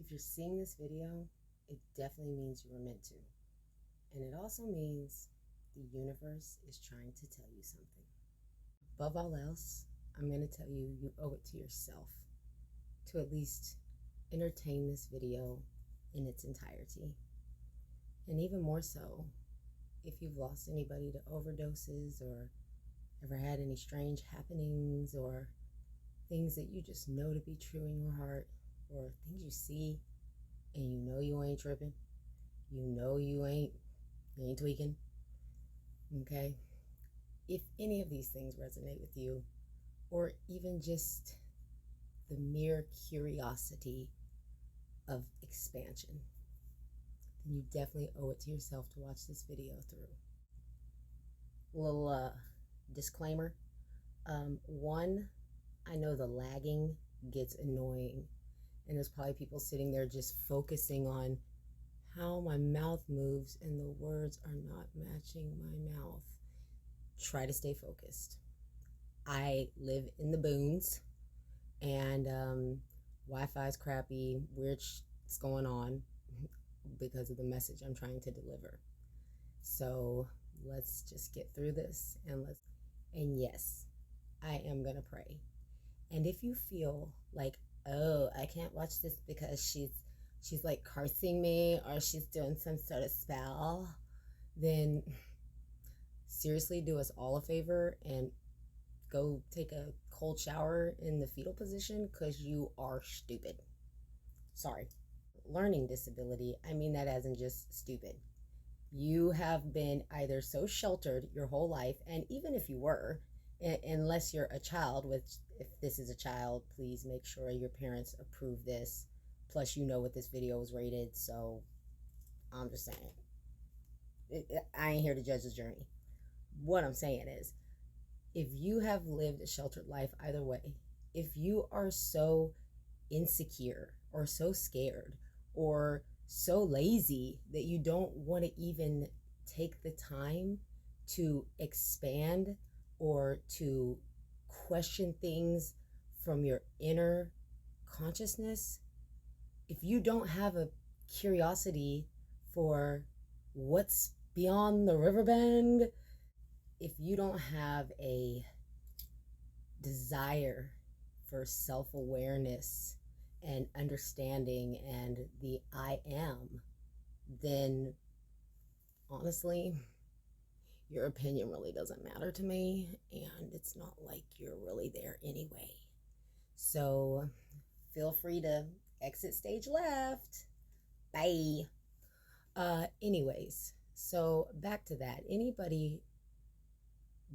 If you're seeing this video, it definitely means you were meant to. And it also means the universe is trying to tell you something. Above all else, I'm going to tell you you owe it to yourself to at least entertain this video in its entirety. And even more so, if you've lost anybody to overdoses or ever had any strange happenings or things that you just know to be true in your heart, or things you see and you know you ain't tripping, you know you ain't tweaking, okay? If any of these things resonate with you, or even just the mere curiosity of expansion, then you definitely owe it to yourself to watch this video through. Little disclaimer. One, I know the lagging gets annoying, and there's probably people sitting there just focusing on how my mouth moves and the words are not matching my mouth. Try to stay focused. I live in the boons, and Wi-Fi is crappy, weird shit's going on because of the message I'm trying to deliver. So let's just get through this, and yes, I am gonna pray. And if you feel like, oh, I can't watch this because she's like cursing me or she's doing some sort of spell, then seriously do us all a favor and go take a cold shower in the fetal position, because you are stupid. Sorry. Learning disability, I mean that as in just stupid. You have been either so sheltered your whole life, and even if you were, unless you're a child, which if this is a child, please make sure your parents approve this. Plus, you know what this video was rated, so I'm just saying. I ain't here to judge the journey. What I'm saying is, if you have lived a sheltered life either way, if you are so insecure or so scared or so lazy that you don't want to even take the time to expand or to question things from your inner consciousness, if you don't have a curiosity for what's beyond the river bend, if you don't have a desire for self-awareness and understanding and the I am, then honestly, your opinion really doesn't matter to me, and it's not like you're really there anyway. So feel free to exit stage left. Bye. Anyways, so back to that. Anybody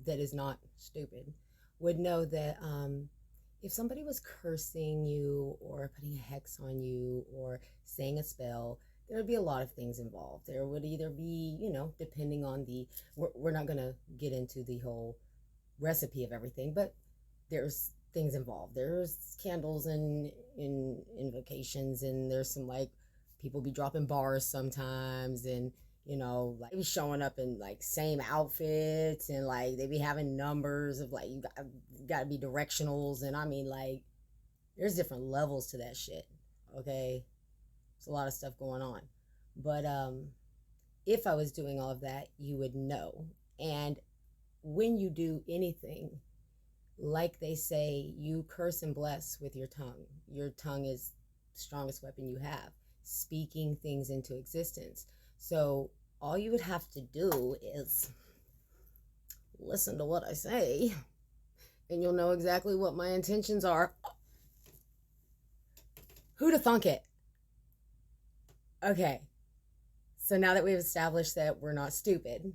that is not stupid would know that if somebody was cursing you or putting a hex on you or saying a spell, there would be a lot of things involved. There would either be, depending on we're not going to get into the whole recipe of everything, but there's things involved. There's candles and invocations, and there's some like people be dropping bars sometimes, and like they be showing up in like same outfits, and like they be having numbers of like you got to be directionals, and I mean like there's different levels to that shit. Okay, there's a lot of stuff going on, but if I was doing all of that, you would know. And when you do anything, like they say, you curse and bless with your tongue. Your tongue is the strongest weapon you have, speaking things into existence. So all you would have to do is listen to what I say, and you'll know exactly what my intentions are. Who'd have thunk it? Okay, so now that we've established that we're not stupid,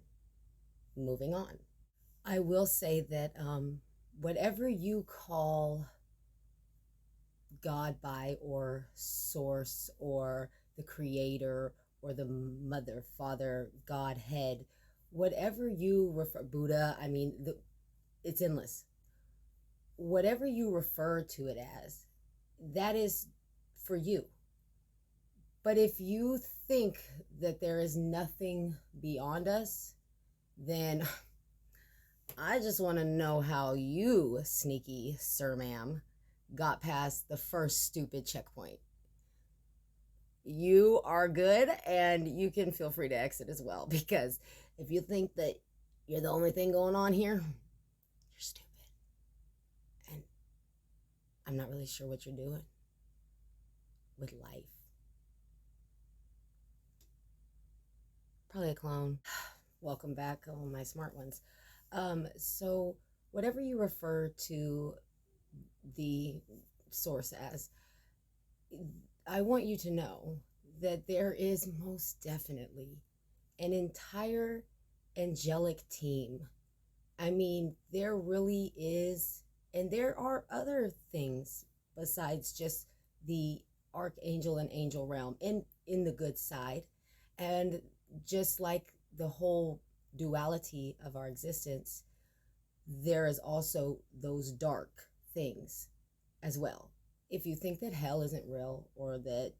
moving on. I will say that whatever you call God by, or source, or the creator, or the mother, father, Godhead, whatever you refer, Buddha, I mean, it's endless. Whatever you refer to it as, that is for you. But if you think that there is nothing beyond us, then I just want to know how you, sneaky sir ma'am, got past the first stupid checkpoint. you are good, and you can feel free to exit as well, because if you think that you're the only thing going on here, you're stupid. And I'm not really sure what you're doing with life. Probably a clone. Welcome back, all my smart ones. So whatever you refer to the source as, I want you to know that there is most definitely an entire angelic team. I mean, there really is, and there are other things besides just the archangel and angel realm in the good side. And just like the whole duality of our existence, there is also those dark things as well. If you think that hell isn't real, or that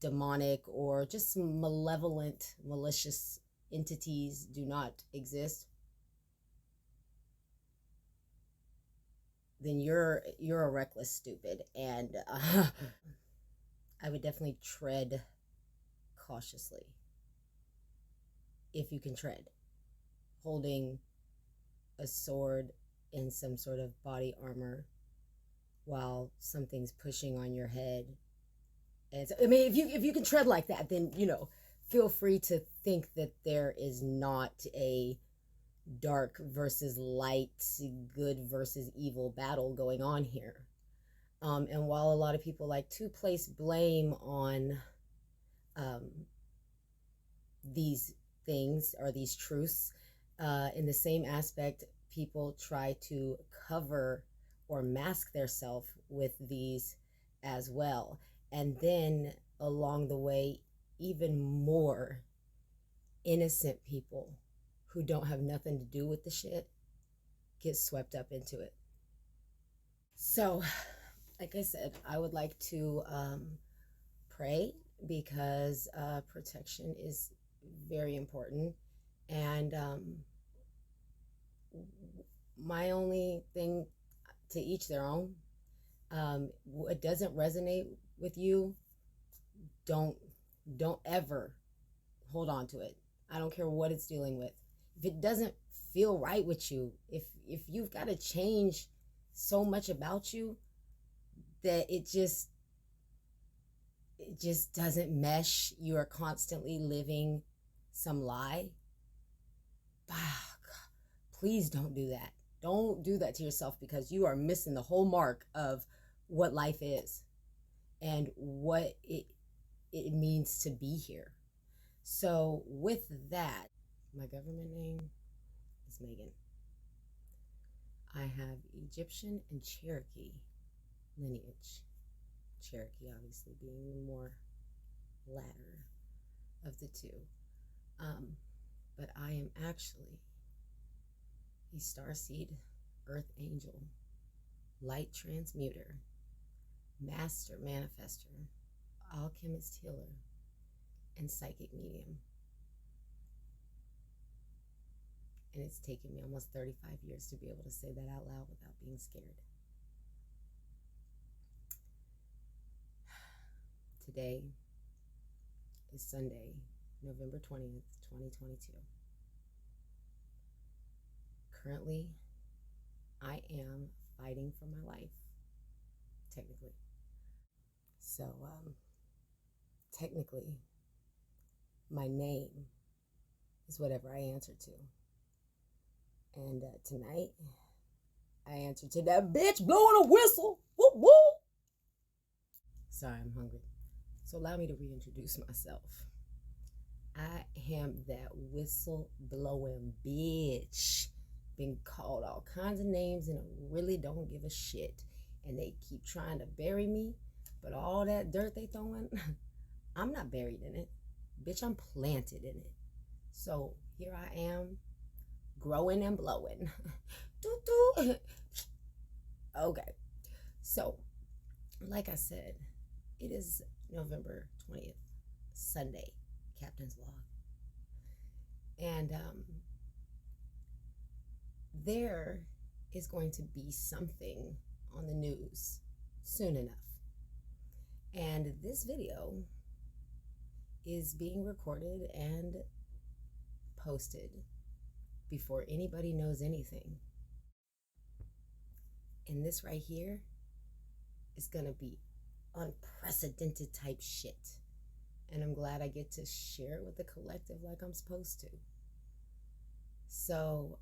demonic or just malevolent, malicious entities do not exist, then you're a reckless stupid. And I would definitely tread cautiously, if you can tread, holding a sword in some sort of body armor while something's pushing on your head. And so, I mean, if you can tread like that, then feel free to think that there is not a dark versus light, good versus evil battle going on here. And while a lot of people like to place blame on these things or these truths, in the same aspect, people try to cover or mask theirself with these as well. And then along the way, even more innocent people who don't have nothing to do with the shit get swept up into it. So, like I said, I would like to pray, because protection is very important. And my only thing, to each their own. It doesn't resonate with you, don't ever hold on to it. I don't care what it's dealing with. If it doesn't feel right with you, if you've got to change so much about you that it just doesn't mesh, you are constantly living some lie, please don't do that. Don't do that to yourself, because you are missing the whole mark of what life is and what it means to be here. So with that, my government name is Megan. I have Egyptian and Cherokee lineage. Cherokee obviously being the more latter of the two. But I am actually a starseed, earth angel, light transmuter, master manifester, alchemist healer, and psychic medium. And it's taken me almost 35 years to be able to say that out loud without being scared. Today is Sunday, November 20th, 2022. Currently, I am fighting for my life, technically. So, technically, my name is whatever I answer to. And tonight, I answer to that bitch blowing a whistle. Woo woo! Sorry, I'm hungry. So allow me to reintroduce myself. I am that whistle blowing bitch. Been called all kinds of names and I really don't give a shit. And they keep trying to bury me, but all that dirt they throwing, I'm not buried in it. Bitch, I'm planted in it. So here I am, growing and blowing. Okay, so like I said, it is November 20th, Sunday, Captain's Log. And there is going to be something on the news soon enough. And this video is being recorded and posted before anybody knows anything. And this right here is gonna be unprecedented type shit. And I'm glad I get to share it with the collective like I'm supposed to. So,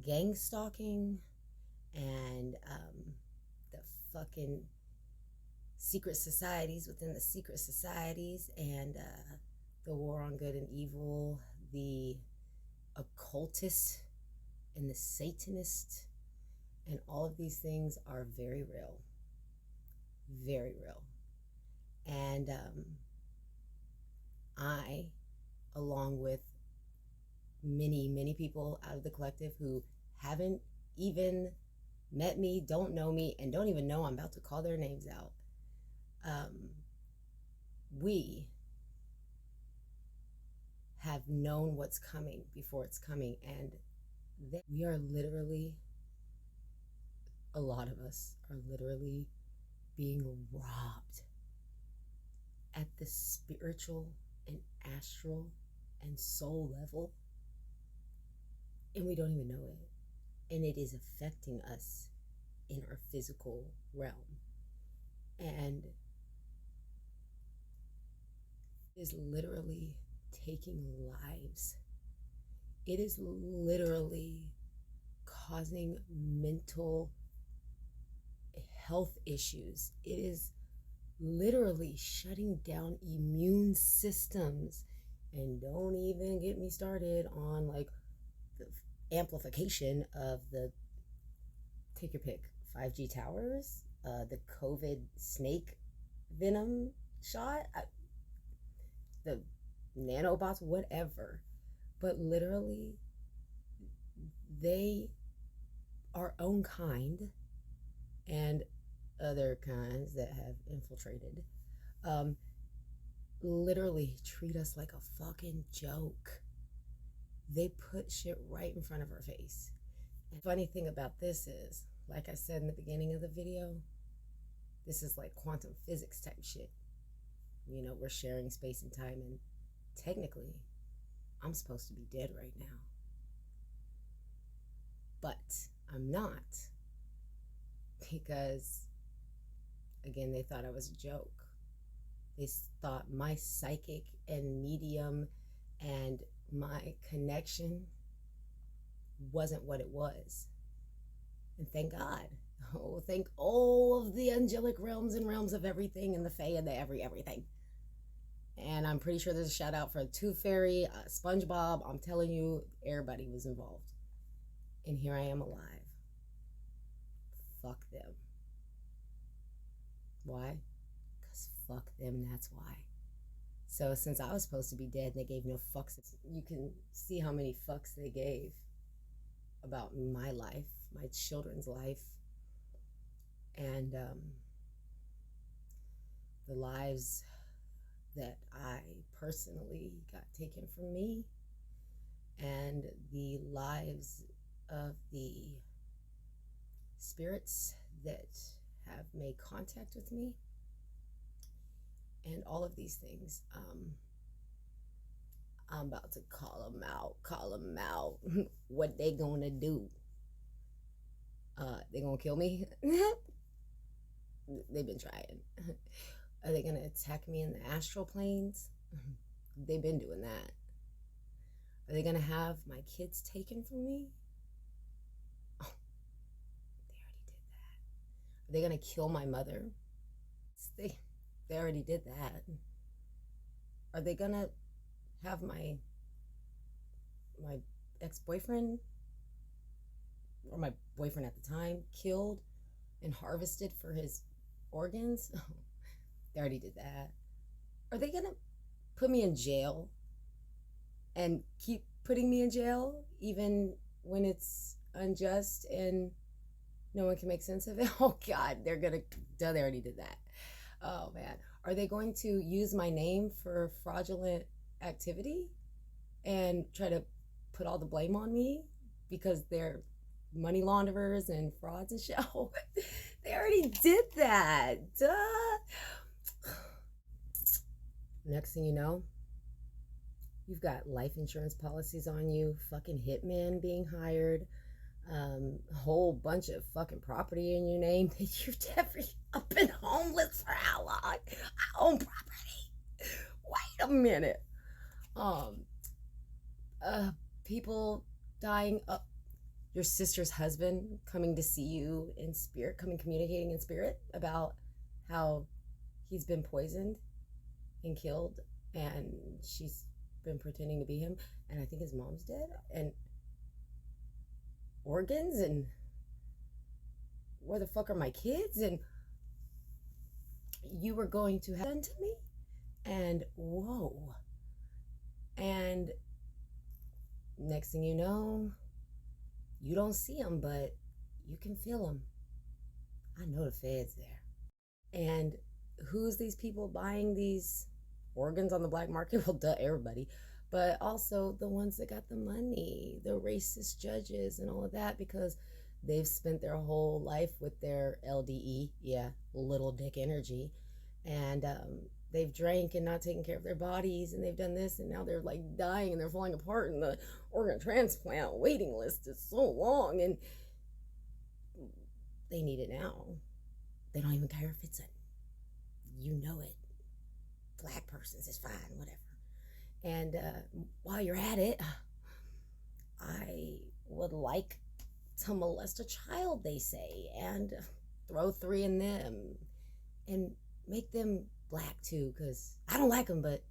gang stalking and the fucking secret societies within the secret societies, and the war on good and evil, the occultist and the satanist, and all of these things are very real. Very real. And I, along with many people out of the collective who haven't even met me, don't know me, and don't even know I'm about to call their names out, we have known what's coming before it's coming, and we are literally, a lot of us are literally being robbed at the spiritual and astral and soul level, and we don't even know it. And it is affecting us in our physical realm. And it is literally taking lives. It is literally causing mental health issues. It is literally shutting down immune systems. And don't even get me started on like the amplification of the, take your pick, 5G towers, the COVID snake venom shot, the nanobots, whatever. But literally, they, our own kind and other kinds that have infiltrated, literally treat us like a fucking joke. They put shit right in front of our face. And the funny thing about this is, like I said in the beginning of the video, this is like quantum physics type shit. You know, we're sharing space and time, and technically, I'm supposed to be dead right now. But I'm not. Because, again, they thought I was a joke. They thought my psychic and medium and my connection wasn't what it was. And thank God. Oh, thank all of the angelic realms and realms of everything, and the fae and the everything. And I'm pretty sure there's a shout out for a Tooth Fairy, SpongeBob. I'm telling you, everybody was involved. And here I am alive. Fuck them. Why? Because fuck them, that's why. So since I was supposed to be dead and they gave no fucks, you can see how many fucks they gave about my life, my children's life, and the lives that I personally got taken from me, and the lives of the spirits that have made contact with me, and all of these things. I'm about to call them out. What they gonna do? They gonna kill me? They've been trying. Are they gonna attack me in the astral planes? They've been doing that. Are they gonna have my kids taken from me? Oh, they already did that. Are they gonna kill my mother? They already did that. Are they gonna have my ex-boyfriend, or my boyfriend at the time, killed and harvested for his organs? They already did that. Are they gonna put me in jail and keep putting me in jail even when it's unjust and no one can make sense of it? Oh God, they already did that. Oh man. Are they going to use my name for fraudulent activity and try to put all the blame on me because they're money launderers and frauds and shit? Oh, they already did that. Duh. Next thing you know, you've got life insurance policies on you, fucking hitman being hired, a whole bunch of fucking property in your name that you've never. I've been homeless for how long? I own property. Wait a minute. Um, People dying. Your sister's husband coming to see you in spirit, communicating in spirit about how he's been poisoned and killed, and she's been pretending to be him, and I think his mom's dead, and organs, and where the fuck are my kids, and you were going to have done to me, and whoa, and next thing you know, you don't see them, but you can feel them. I know the Fed's there. And who's these people buying these organs on the black market? Well, duh, everybody. But also the ones that got the money, the racist judges and all of that, because they've spent their whole life with their LDE, yeah, little dick energy, and they've drank and not taken care of their bodies, and they've done this, and now they're like dying and they're falling apart, and the organ transplant waiting list is so long, and they need it now. They don't even care if it's a, you know it, black person's is fine, whatever. And while you're at it, I would like to molest a child, they say, and throw 3 in them and make them black too, because I don't like them, but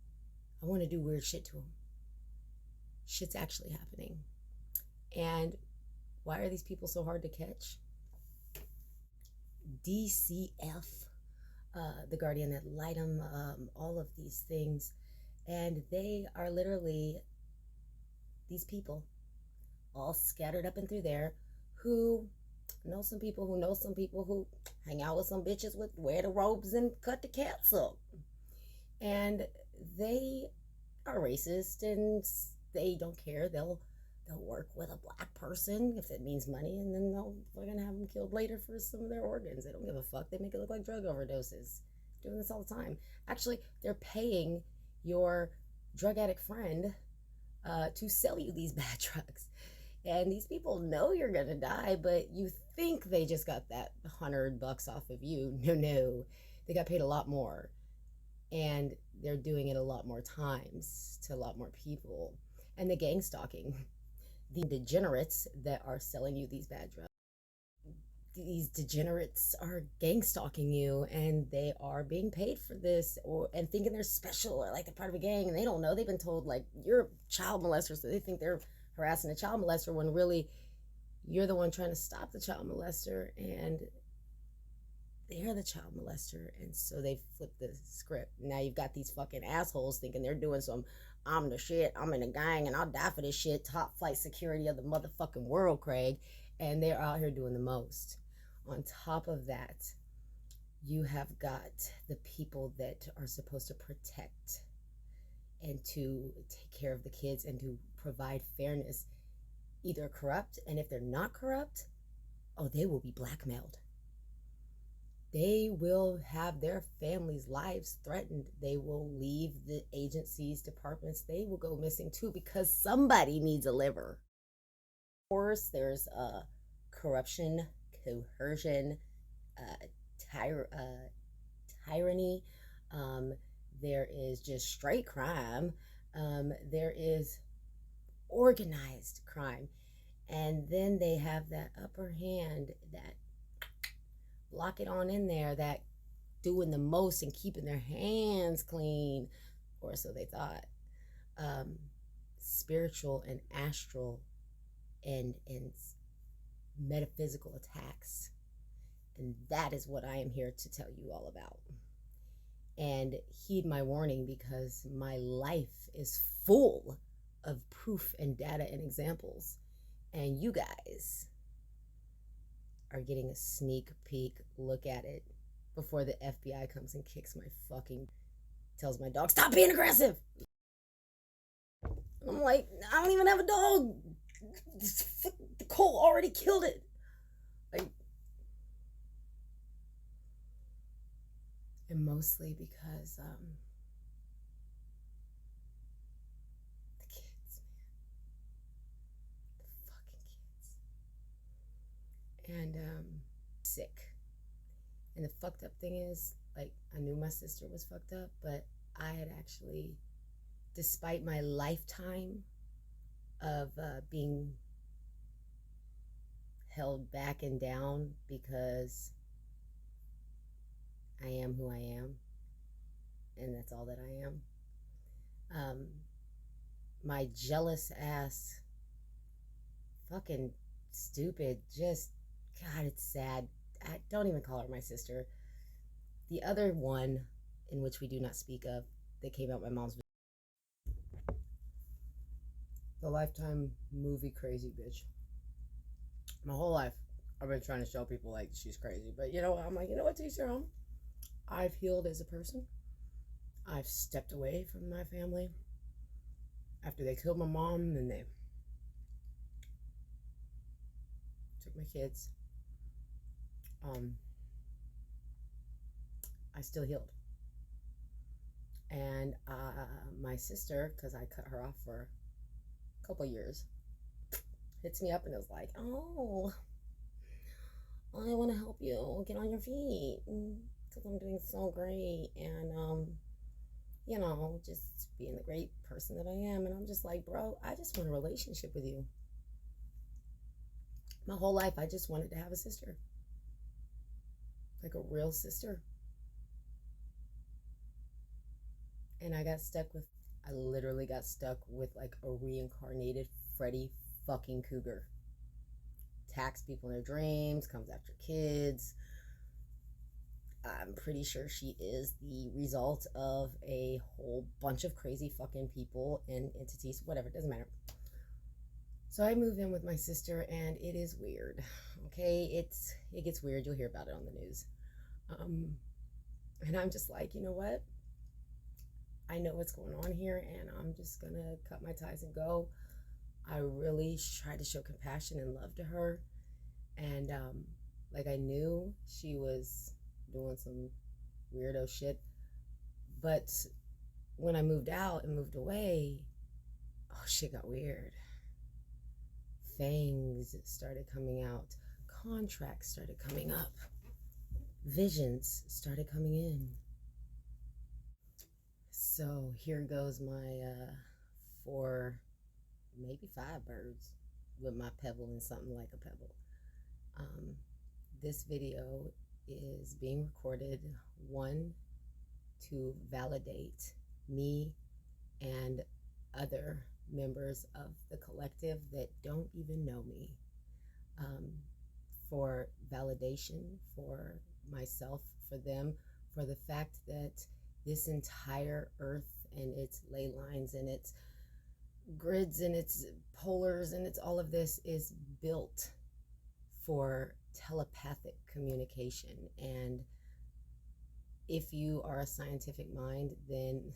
I want to do weird shit to them. Shit's actually happening. And why are these people so hard to catch? DCF, the Guardian ad litem, all of these things. And they are literally these people all scattered up and through there who know some people who know some people who hang out with some bitches with wear the robes and cut the cats up. And they are racist and they don't care. They'll work with a black person if it means money, and then they're gonna have them killed later for some of their organs. They don't give a fuck. They make it look like drug overdoses. Doing this all the time. Actually, they're paying your drug addict friend to sell you these bad drugs. And these people know you're gonna die, but you think they just got that $100 off of you. No, they got paid a lot more, and they're doing it a lot more times to a lot more people. And the gangstalking, the degenerates that are selling you these bad drugs, these degenerates are gang stalking you, and they are being paid for this, and thinking they're special or like they're part of a gang, and they don't know. They've been told like you're a child molester, so they think they're harassing a child molester when really you're the one trying to stop the child molester, and they're the child molester. And so they flipped the script. Now you've got these fucking assholes thinking they're doing some, I'm the shit, I'm in a gang and I'll die for this shit, top flight security of the motherfucking world, Craig, and they're out here doing the most. On top of that, you have got the people that are supposed to protect and to take care of the kids and to provide fairness, either corrupt, and if they're not corrupt, oh, they will be blackmailed. They will have their families' lives threatened. They will leave the agencies, departments. They will go missing too, because somebody needs a liver. Of course, there's corruption, coercion, tyranny. There is just straight crime. There is organized crime. And then they have that upper hand, that lock it on in there, that doing the most and keeping their hands clean, or so they thought. Spiritual and astral and metaphysical attacks. And that is what I am here to tell you all about. And heed my warning, because my life is full of proof and data and examples. And you guys are getting a sneak peek look at it before the FBI comes and kicks my fucking, tells my dog, stop being aggressive. I'm like, I don't even have a dog. Cole already killed it. Like, and mostly because and sick. And the fucked up thing is, like, I knew my sister was fucked up, but I had actually, despite my lifetime of being held back and down because I am who I am, and that's all that I am. My jealous ass, fucking stupid, just, God, it's sad. I don't even call her my sister. The other one, in which we do not speak of, that came out my mom's, the Lifetime movie crazy bitch. My whole life, I've been trying to show people like she's crazy, but you know what? I'm like, you know what, to each their own. I've healed as a person. I've stepped away from my family after they killed my mom, and they took my kids. I still healed. And my sister, because I cut her off for a couple years, hits me up and is like, oh, I want to help you get on your feet because I'm doing so great. And, you know, just being the great person that I am. And I'm just like, bro, I just want a relationship with you. My whole life, I just wanted to have a sister, like a real sister. And I literally got stuck with like a reincarnated Freddy fucking Cougar. Attacks people in their dreams, comes after kids. I'm pretty sure she is the result of a whole bunch of crazy fucking people and entities, whatever, it doesn't matter. So I move in with my sister, and it is weird. Okay, it gets weird. You'll hear about it on the news. And I'm just like, you know what? I know what's going on here, and I'm just gonna cut my ties and go. I really tried to show compassion and love to her, and like, I knew she was doing some weirdo shit, but when I moved out and moved away, oh, shit got weird. Things started coming out, contracts started coming up, visions started coming in. So here goes my 4, maybe 5 birds with my pebble and something like a pebble. This video is being recorded, one, to validate me and other members of the collective that don't even know me, for validation for myself, for them, for the fact that this entire earth and its ley lines and its grids and its polars and its all of this is built for telepathic communication. And if you are a scientific mind, then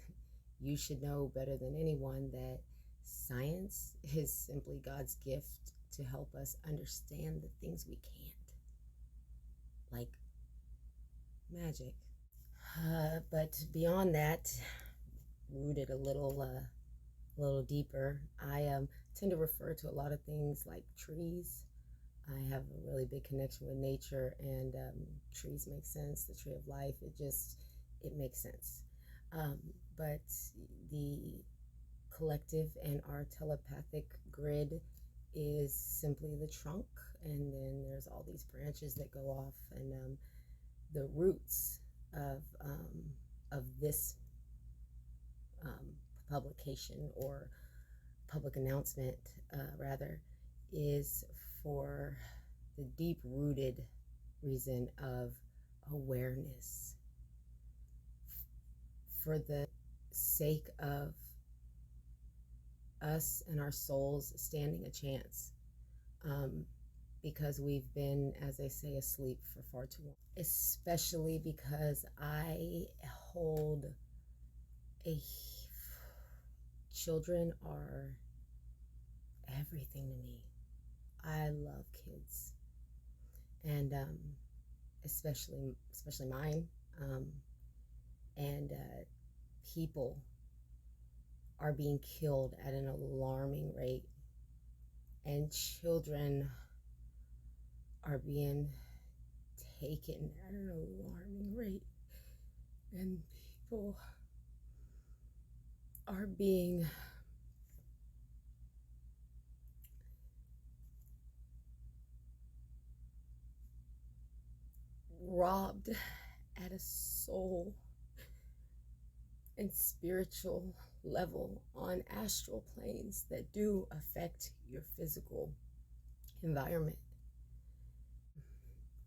you should know better than anyone that science is simply God's gift to help us understand the things we can't, like magic. But beyond that, rooted a little deeper, I tend to refer to a lot of things like trees. I have a really big connection with nature, and trees make sense. The tree of life, it makes sense. But the collective and our telepathic grid is simply the trunk, and then there's all these branches that go off, and the roots of this publication or public announcement, rather, is for the deep-rooted reason of awareness, for the sake of us and our souls standing a chance, because we've been, as they say, asleep for far too long. Especially because I hold a children are everything to me. I love kids, and especially mine, and people are being killed at an alarming rate, and children are being taken at an alarming rate, and people are being robbed at a soul and spiritual level on astral planes that do affect your physical environment.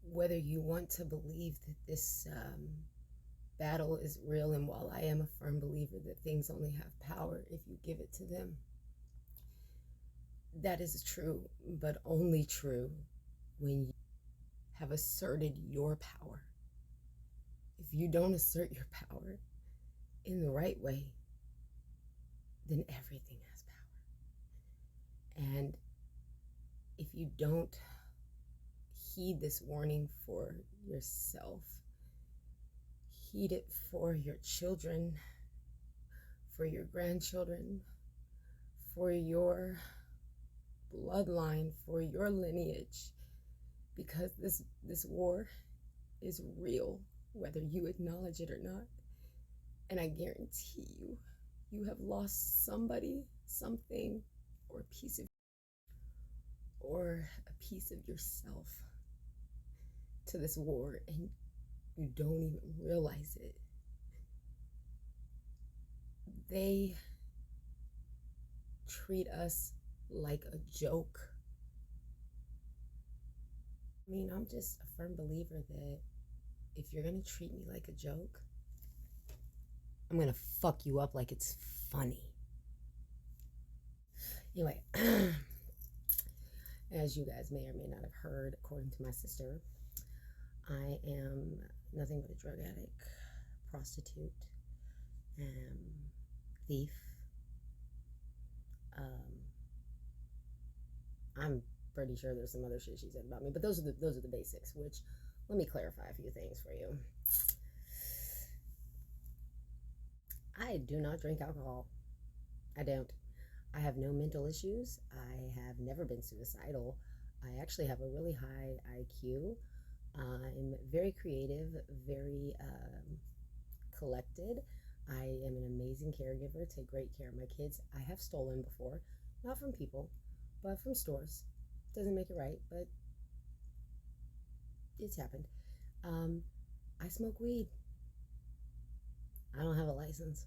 Whether you want to believe that this battle is real, and while I am a firm believer that things only have power if you give it to them, that is true, but only true when you have asserted your power. If you don't assert your power in the right way, then everything has power. And if you don't heed this warning for yourself, heed it for your children, for your grandchildren, for your bloodline, for your lineage, because this war is real, whether you acknowledge it or not. And I guarantee you, you have lost somebody, something, or a piece of yourself to this war, and you don't even realize it. They treat us like a joke. I mean, I'm just a firm believer that if you're gonna treat me like a joke, I'm gonna fuck you up like it's funny. Anyway, as you guys may or may not have heard, according to my sister, I am nothing but a drug addict, prostitute, thief. I'm pretty sure there's some other shit she said about me, but those are the basics. Which, let me clarify a few things for you. I do not drink alcohol. I don't. I have no mental issues. I have never been suicidal. I actually have a really high IQ. I'm very creative, very collected. I am an amazing caregiver, take great care of my kids. I have stolen before, not from people, but from stores. Doesn't make it right, but it's happened. I smoke weed. I don't have a license.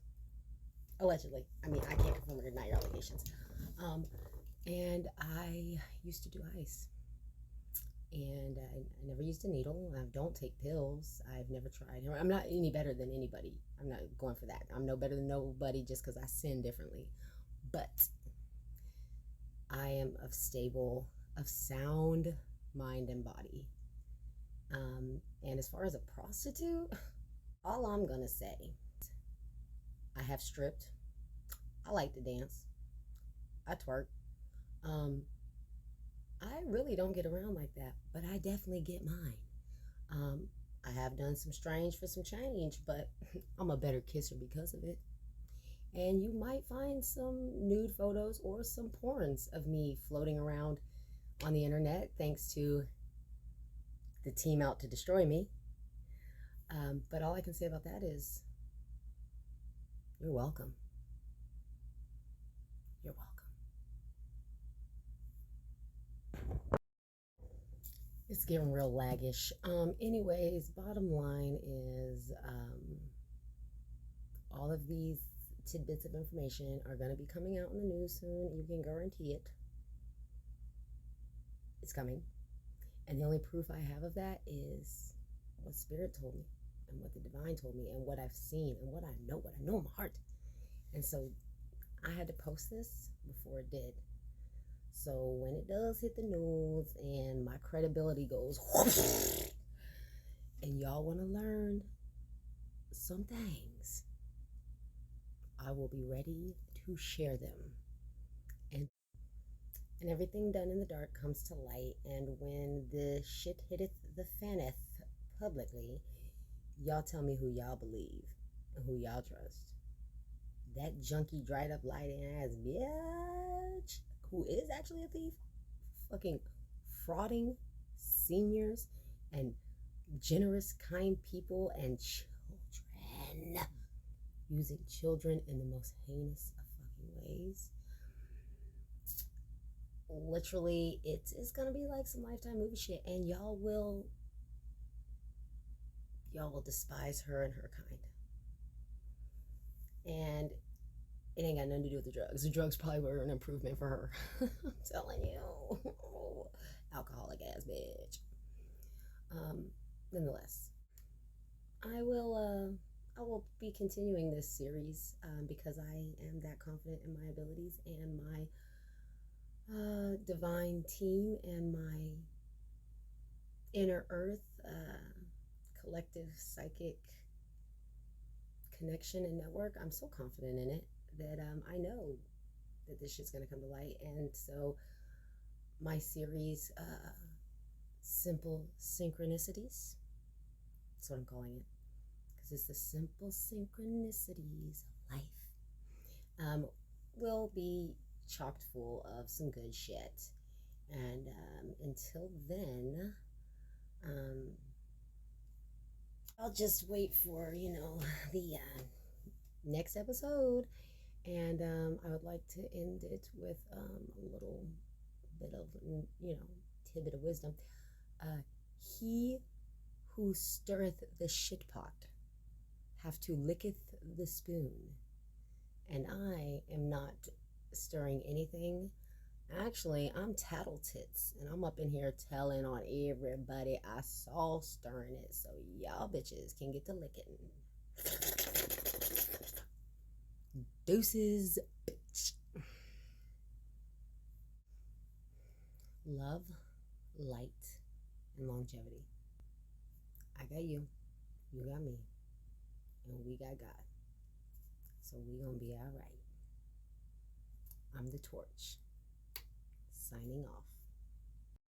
Allegedly. I mean, I can't confirm or deny your allegations. And I used to do ice. And I never used a needle. I don't take pills. I've never tried. I'm not any better than anybody. I'm not going for that. I'm no better than nobody just because I sin differently. But I am of sound mind and body. And as far as a prostitute, all I'm going to say, I have stripped. I like to dance. I twerk. I really don't get around like that, but I definitely get mine. I have done some strange for some change, but I'm a better kisser because of it. And you might find some nude photos or some porns of me floating around on the internet, thanks to the team out to destroy me. But all I can say about that is, you're welcome. You're welcome. It's getting real laggish. Anyways, bottom line is, all of these tidbits of information are going to be coming out in the news soon. You can guarantee it. It's coming. And the only proof I have of that is what Spirit told me, and what the Divine told me, and what I've seen, and what I know in my heart. And so I had to post this before it did. So when it does hit the news and my credibility goes and y'all want to learn some things, I will be ready to share them. And everything done in the dark comes to light. And when the shit hitteth the faneth publicly, y'all tell me who y'all believe and who y'all trust. That junky, dried up, lighting ass bitch who is actually a thief, fucking frauding seniors and generous, kind people and children, using children in the most heinous of fucking ways. Literally, it's gonna be like some Lifetime movie shit, and y'all will despise her and her kind. And it ain't got nothing to do with the drugs. The drugs probably were an improvement for her. I'm telling you. Alcoholic ass bitch. Nonetheless, I will be continuing this series because I am that confident in my abilities and my divine team and my inner earth collective psychic connection and network. I'm so confident in it that I know that this shit's gonna come to light. And so my series, Simple Synchronicities, that's what I'm calling it, because it's the simple synchronicities of life, will be chocked full of some good shit. And until then, I'll just wait for, the next episode. And I would like to end it with a little bit of, tidbit of wisdom. He who stirreth the shit pot have to licketh the spoon. And I am not stirring anything. Actually, I'm tattle tits, and I'm up in here telling on everybody I saw stirring it, so y'all bitches can get to licking. Deuces, bitch. Love, light, and longevity. I got you, you got me, and we got God. So we gonna be all right. I'm the torch. Signing off.